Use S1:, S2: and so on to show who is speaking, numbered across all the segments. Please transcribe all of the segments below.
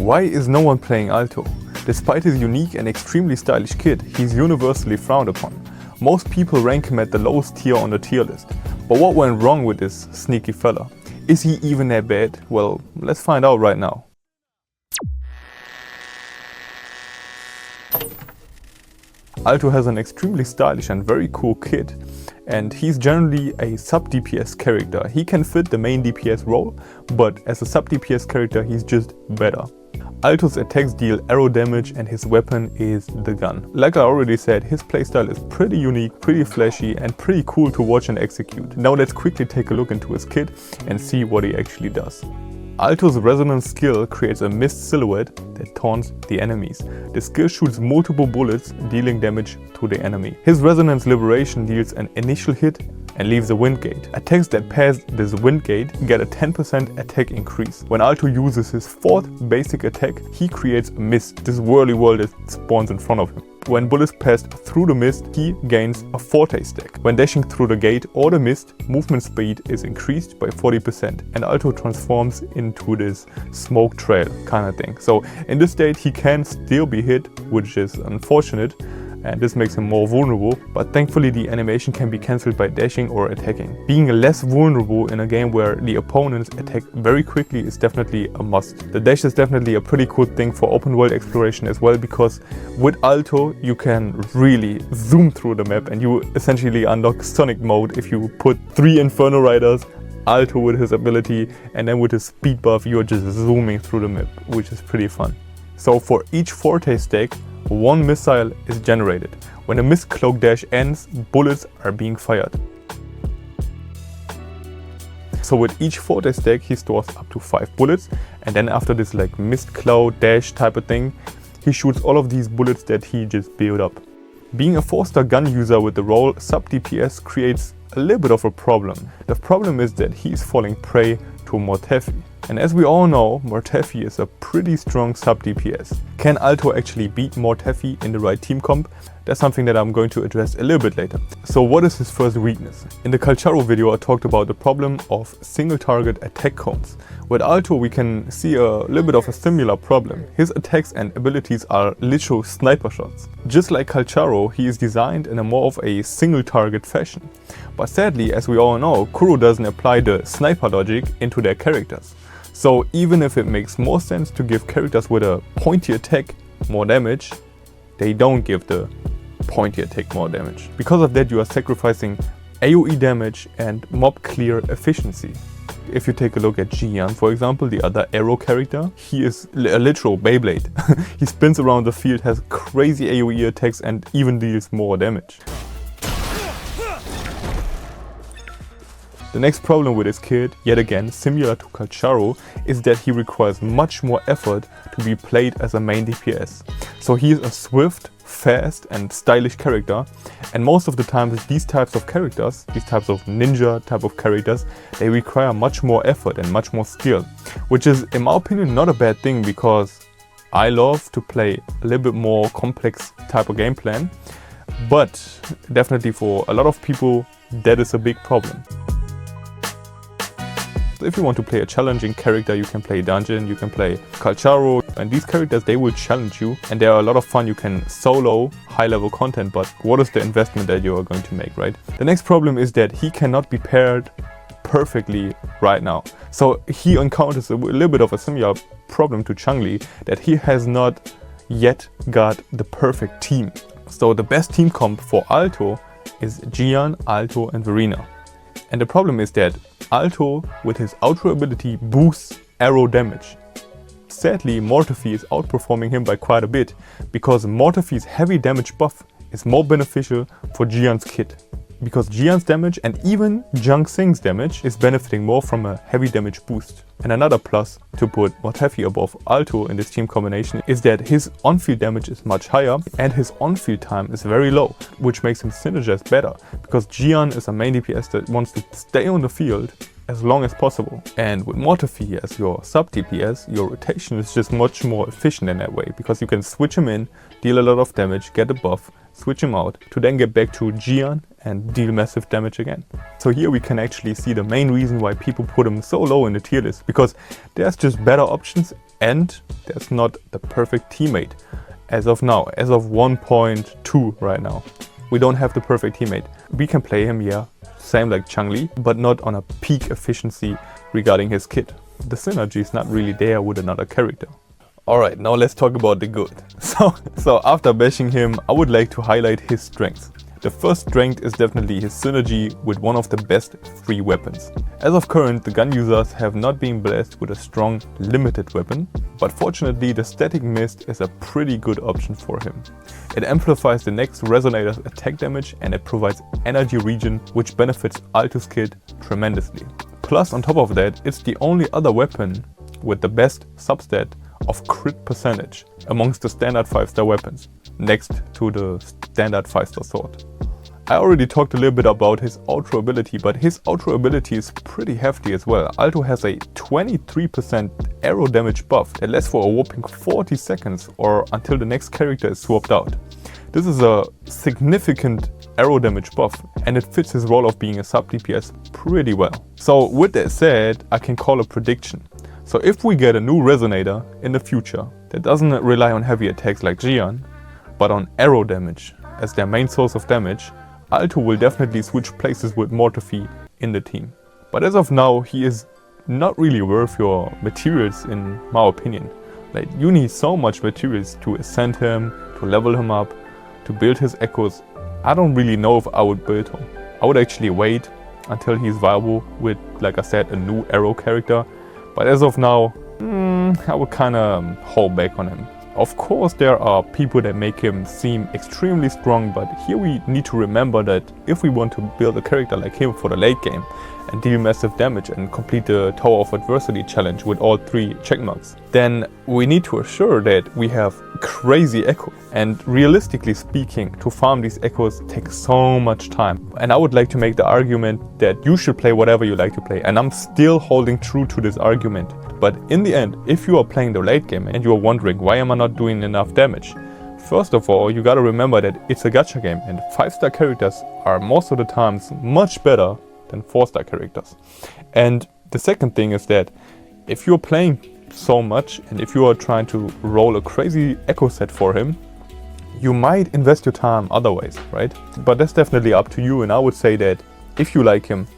S1: Why is no one playing Aalto? Despite his unique and extremely stylish kit, he's universally frowned upon. Most people rank him at the lowest tier on the tier list. But what went wrong with this sneaky fella? Is he even that bad? Well, let's find out right now. Aalto has an extremely stylish and very cool kit, and he's generally a sub DPS character. He can fit the main DPS role, but as a sub DPS character he's just better. Aalto's attacks deal arrow damage and his weapon is the gun. Like I already said, his playstyle is pretty unique, pretty flashy and pretty cool to watch and execute. Now let's quickly take a look into his kit and see what he actually does. Aalto's resonance skill creates a mist silhouette that taunts the enemies. The skill shoots multiple bullets, dealing damage to the enemy. His resonance liberation deals an initial hit and leaves a wind gate. Attacks that pass this wind gate get a 10% attack increase. When Aalto uses his fourth basic attack, he creates a mist, this whirly whirl that spawns in front of him. When bullets pass through the mist, he gains a forte stack. When dashing through the gate or the mist, movement speed is increased by 40% and Aalto transforms into this smoke trail kind of thing. So in this state he can still be hit, which is unfortunate, and this makes him more vulnerable, but thankfully the animation can be cancelled by dashing or attacking. Being less vulnerable in a game where the opponents attack very quickly is definitely a must. The dash is definitely a pretty cool thing for open world exploration as well, because with Aalto you can really zoom through the map and you essentially unlock Sonic mode if you put 3 Inferno Riders, Aalto with his ability, and then with his speed buff you are just zooming through the map, which is pretty fun. So for each forte stack, 1 missile is generated. When the mist cloak dash ends, bullets are being fired. So with each forte stack he stores up to 5 bullets, and then after this like mist cloud dash type of thing, he shoots all of these bullets that he just built up. Being a 4-star gun user with the role sub DPS creates a little bit of a problem. The problem is that he is falling prey to Mortefi. And as we all know, Mortefi is a pretty strong sub DPS. Can Aalto actually beat Mortefi in the right team comp? That's something that I'm going to address a little bit later. So what is his first weakness? In the Calcharo video I talked about the problem of single target attack cones. With Aalto we can see a little bit of a similar problem. His attacks and abilities are literal sniper shots. Just like Calcharo, he is designed in a more of a single target fashion. But sadly, as we all know, Kuro doesn't apply the sniper logic into their characters. So even if it makes more sense to give characters with a pointy attack more damage, they don't give the pointy attack more damage. Because of that you are sacrificing AoE damage and mob clear efficiency. If you take a look at Jian, for example, the other arrow character, he is a literal Beyblade. He spins around the field, has crazy AoE attacks and even deals more damage. The next problem with his kit, yet again similar to Calcharo, is that he requires much more effort to be played as a main DPS. So he is a swift, fast and stylish character, and most of the times these types of characters, these types of ninja type of characters, they require much more effort and much more skill, which is in my opinion not a bad thing, because I love to play a little bit more complex type of game plan, but definitely for a lot of people that is a big problem. If you want to play a challenging character, you can play Dungeon, you can play Calcharo, and these characters, they will challenge you and they are a lot of fun. You can solo high level content, but what is the investment that you are going to make, right? The next problem is that he cannot be paired perfectly right now. So he encounters a little bit of a similar problem to Changli, that he has not yet got the perfect team. So the best team comp for Aalto is Jian, Aalto and Verena. And the problem is that Aalto, with his outro ability, boosts arrow damage. Sadly, Mortefi is outperforming him by quite a bit, because Mortefi's heavy damage buff is more beneficial for Jian's kit. Because Jian's damage and even Jang Sing's damage is benefiting more from a heavy damage boost. And another plus to put Mortefi above Aalto in this team combination is that his on-field damage is much higher and his on-field time is very low, which makes him synergize better, because Jian is a main DPS that wants to stay on the field as long as possible. And with Mortefi as your sub DPS, your rotation is just much more efficient in that way, because you can switch him in, deal a lot of damage, get a buff, switch him out, to then get back to Jian and deal massive damage again. So here we can actually see the main reason why people put him so low in the tier list, because there's just better options And there's not the perfect teammate as of now, as of 1.2 right now. We don't have the perfect teammate. We can play him, yeah, same like Chun-Li, but not on a peak efficiency regarding his kit. The synergy is not really there with another character. Alright, now let's talk about the good. So after bashing him, I would like to highlight his strengths. The first strength is definitely his synergy with one of the best free weapons. As of current, the gun users have not been blessed with a strong limited weapon, but fortunately the static mist is a pretty good option for him. It amplifies the next resonator's attack damage and it provides energy regen, which benefits Aalto's kit tremendously. Plus on top of that, it's the only other weapon with the best substat of crit percentage amongst the standard 5-star weapons, next to the standard 5-star sword. I already talked a little bit about his outro ability, but his outro ability is pretty hefty as well. Aalto has a 23% arrow damage buff that lasts for a whopping 40 seconds or until the next character is swapped out. This is a significant arrow damage buff and it fits his role of being a sub DPS pretty well. So with that said, I can call a prediction. So if we get a new resonator in the future that doesn't rely on heavy attacks like Jian, but on arrow damage as their main source of damage, Aalto will definitely switch places with Mortophy in the team. But as of now, he is not really worth your materials in my opinion. Like, you need so much materials to ascend him, to level him up, to build his echoes. I don't really know if I would build him. I would actually wait until he's viable with, like I said, a new arrow character. But as of now, I would kinda hold back on him. Of course, there are people that make him seem extremely strong, but here we need to remember that if we want to build a character like him for the late game and deal massive damage and complete the Tower of Adversity challenge with all 3 checkmarks, then we need to assure that we have crazy echoes. And realistically speaking, to farm these echoes takes so much time. And I would like to make the argument that you should play whatever you like to play. And I'm still holding true to this argument. But in the end, if you are playing the late game and you are wondering, why am I not doing enough damage? First of all, you gotta remember that it's a gacha game and 5-star characters are most of the times much better than 4-star characters. And the second thing is that if you're playing so much and if you are trying to roll a crazy echo set for him, you might invest your time other ways, right? But that's definitely up to you, and I would say that if you like him,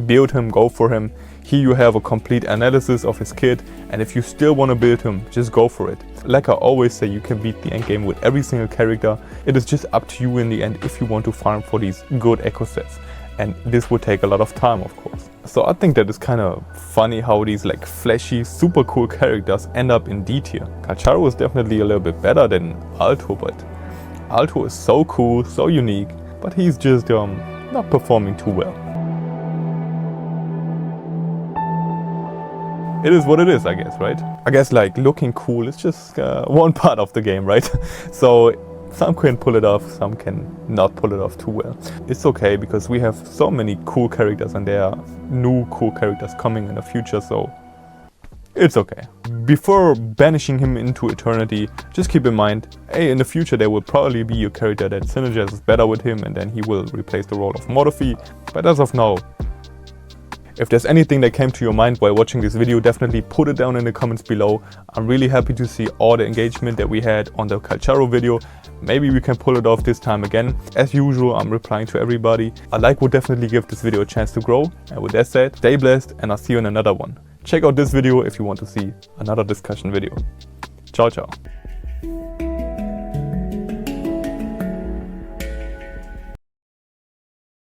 S1: build him, go for him. Here you have a complete analysis of his kit, and if you still want to build him, just go for it. Like I always say, you can beat the end game with every single character. It is just up to you in the end if you want to farm for these good echo sets. And this will take a lot of time, of course. So I think that is kind of funny how these like flashy, super cool characters end up in D tier. Kalcharo is definitely a little bit better than Aalto, but Aalto is so cool, so unique, but he's just not performing too well. It is what it is, I guess, right? I guess like looking cool is just one part of the game, right? So some can pull it off, some can not pull it off too well. It's okay because we have so many cool characters and there are new cool characters coming in the future, so it's okay. Before banishing him into eternity, just keep in mind, hey, in the future there will probably be a character that synergizes better with him and then he will replace the role of Mortophy. But as of now, if there's anything that came to your mind while watching this video, definitely put it down in the comments below. I'm really happy to see all the engagement that we had on the Kalcharo video. Maybe we can pull it off this time again. As usual, I'm replying to everybody. A like would definitely give this video a chance to grow. And with that said, stay blessed and I'll see you in another one. Check out this video if you want to see another discussion video. Ciao, ciao.